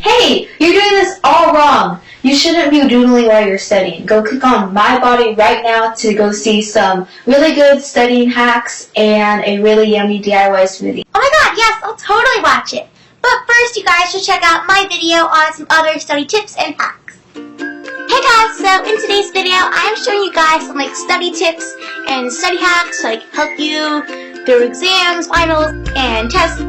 Hey, you're doing this all wrong. You shouldn't be doodling while you're studying. Go click on My Body right now to go see some really good studying hacks and a really yummy DIY smoothie. Oh my god, yes, I'll totally watch it. But first, you guys should check out my video on some other study tips and hacks. Hey guys, so in today's video, I'm showing you guys some study tips and study hacks to help you through exams, finals, and tests.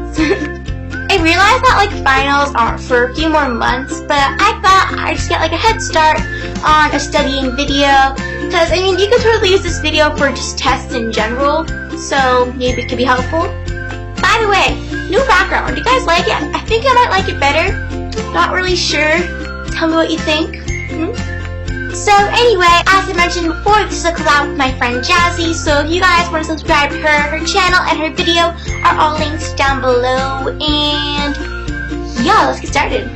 I realized that finals aren't for a few more months, but I thought I'd just get a head start on a studying video, because you could totally use this video for just tests in general, so maybe it could be helpful. By the way, new background, do you guys like it? I think I might like it better. Not really sure. Tell me what you think. So anyway, as I mentioned before, this is a collab with my friend Jazzys, so if you guys want to subscribe to her channel and her video are all linked down below, and yeah, let's get started.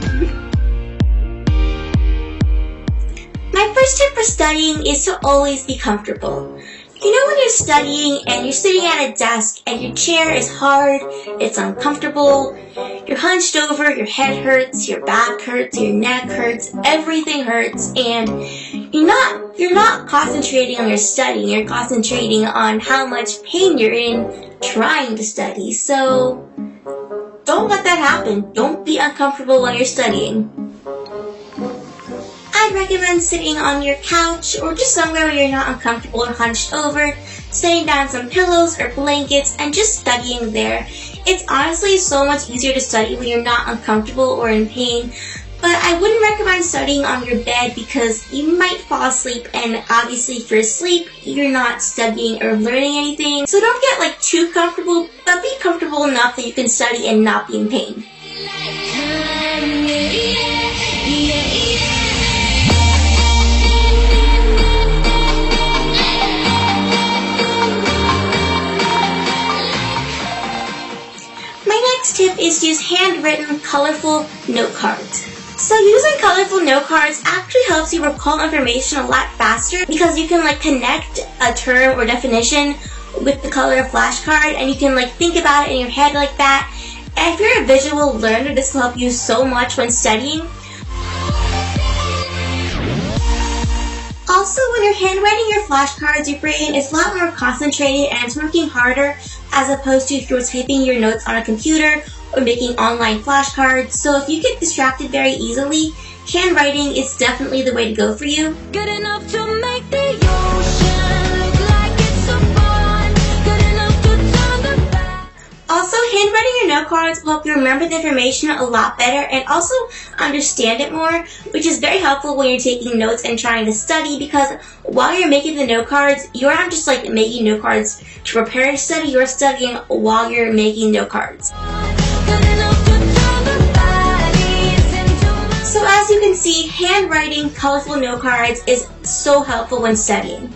My first tip for studying is to always be comfortable. You know when you're studying and you're sitting at a desk and your chair is hard, it's uncomfortable, you're hunched over, your head hurts, your back hurts, your neck hurts, everything hurts, and you're not concentrating on your studying, you're concentrating on how much pain you're in trying to study. So don't let that happen. Don't be uncomfortable while you're studying. I'd recommend sitting on your couch or just somewhere where you're not uncomfortable or hunched over, setting down some pillows or blankets and just studying there. It's honestly so much easier to study when you're not uncomfortable or in pain, but I wouldn't recommend studying on your bed because you might fall asleep, and obviously if you're asleep, you're not studying or learning anything. So don't get too comfortable, but be comfortable enough that you can study and not be in pain. Tip is to use handwritten, colorful note cards. So using colorful note cards actually helps you recall information a lot faster because you can connect a term or definition with the color of flashcard, and you can think about it in your head like that. And if you're a visual learner, this will help you so much when studying. Also, when you're handwriting your flashcards, your brain is a lot more concentrated and it's working harder as opposed to if you're typing your notes on a computer or making online flashcards. So if you get distracted very easily, handwriting is definitely the way to go for you. Good enough to make the ocean look like it's so fun. Good enough to turn the back. Also, handwriting your note cards will help you remember the information a lot better and also understand it more, which is very helpful when you're taking notes and trying to study, because while you're making the note cards, you're not just making note cards to prepare to study, you're studying while you're making note cards. So as you can see, handwriting colorful note cards is so helpful when studying.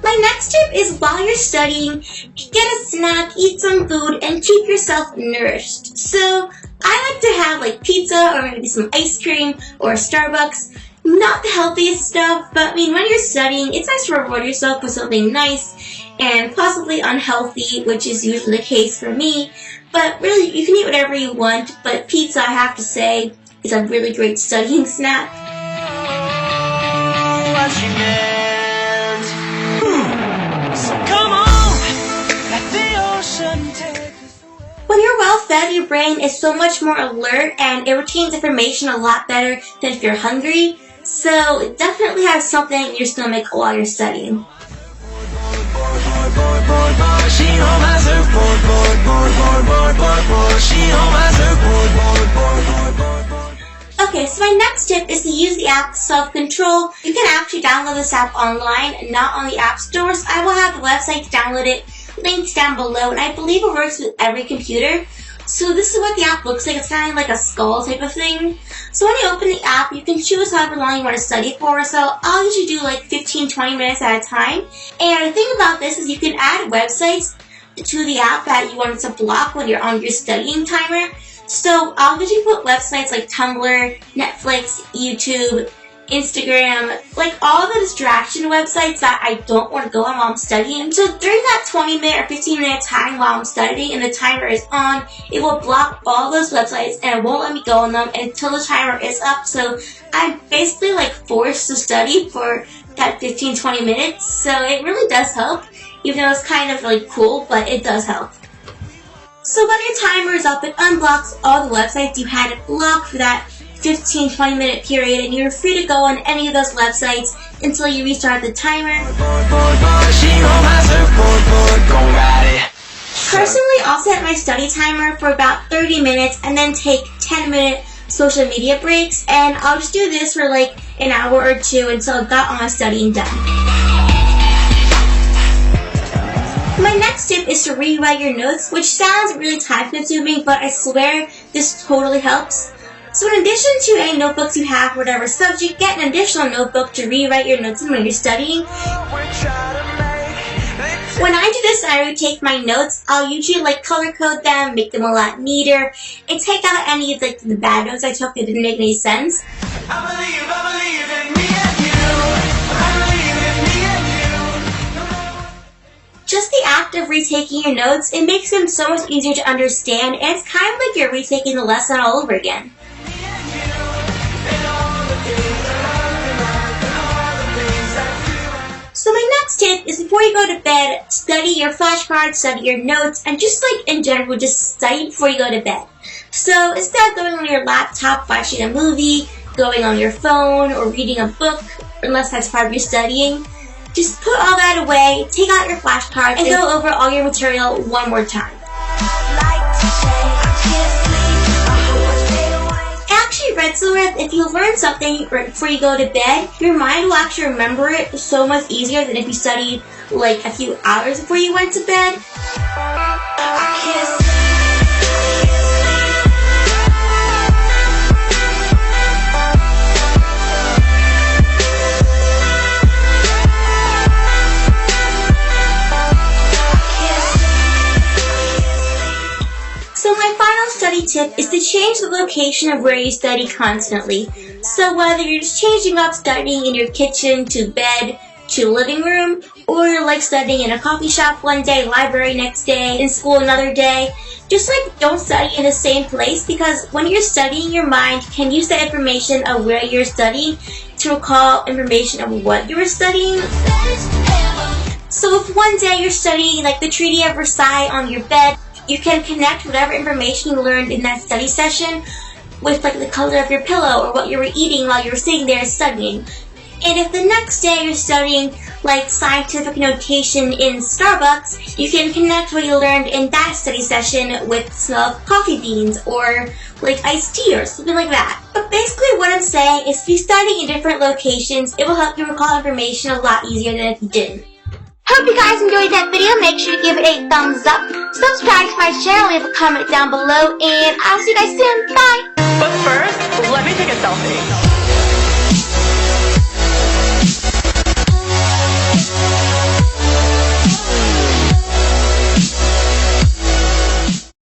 My next tip is while you're studying, get a snack, eat some food, and keep yourself nourished. So I like to have pizza or maybe some ice cream or Starbucks. Not the healthiest stuff, but when you're studying, it's nice to reward yourself with something nice and possibly unhealthy, which is usually the case for me. But really, you can eat whatever you want, but pizza, I have to say, is a really great studying snack. When you're well fed, your brain is so much more alert and it retains information a lot better than if you're hungry. So definitely have something in your stomach while you're studying. Okay, so my next tip is to use the app Self-Control. You can actually download this app online, not on the App Store. So I will have the website to download it linked down below, and I believe it works with every computer. So this is what the app looks like. It's kind of like a skull type of thing. So when you open the app, you can choose however long you want to study for. So I'll usually do 15-20 minutes at a time. And the thing about this is you can add websites to the app that you want it to block when you're on your studying timer. So I'll usually put websites like Tumblr, Netflix, YouTube, Instagram, like all the distraction websites that I don't want to go on while I'm studying. So during that 20-minute or 15-minute time while I'm studying and the timer is on, it will block all those websites and it won't let me go on them until the timer is up. So I'm basically like forced to study for that 15-20 minutes. So it really does help, even though it's kind of like cool, but it does help. So when your timer is up, it unblocks all the websites you had it blocked for that 15-20 minute period, and you're free to go on any of those websites until you restart the timer. Personally, I'll set my study timer for about 30 minutes and then take 10-minute social media breaks, and I'll just do this for like an hour or two until I've got all my studying done. My next tip is to rewrite your notes, which sounds really time consuming, but I swear this totally helps. So in addition to any notebooks you have for whatever subject, get an additional notebook to rewrite your notes in when you're studying. When I do this and I retake my notes, I'll usually like color code them, make them a lot neater, and take out any of like the bad notes I took that didn't make any sense. I believe in me and you. I believe in me and you. Just the act of retaking your notes, it makes them so much easier to understand, and it's kind of like you're retaking the lesson all over again. So my next tip is before you go to bed, study your flashcards, study your notes, and just like in general, just study before you go to bed. So instead of going on your laptop, watching a movie, going on your phone, or reading a book, unless that's part of your studying, just put all that away, take out your flashcards, and go over all your material one more time. I read somewhere that if you learn something right before you go to bed, your mind will actually remember it so much easier than if you studied like a few hours before you went to bed. So my final study tip is to change the location of where you study constantly. So whether you're just changing up studying in your kitchen to bed to living room, or you're like studying in a coffee shop one day, library next day, in school another day, just like don't study in the same place, because when you're studying, your mind can use the information of where you're studying to recall information of what you were studying. So if one day you're studying like the Treaty of Versailles on your bed, you can connect whatever information you learned in that study session with like the color of your pillow or what you were eating while you were sitting there studying. And if the next day you're studying like scientific notation in Starbucks, you can connect what you learned in that study session with the smell of coffee beans or like iced tea or something like that. But basically what I'm saying is if you study in different locations, it will help you recall information a lot easier than if you didn't. Hope you guys enjoyed that video. Make sure to give it a thumbs up. Subscribe to my channel, leave a comment down below, and I'll see you guys soon. Bye! But first, let me take a selfie.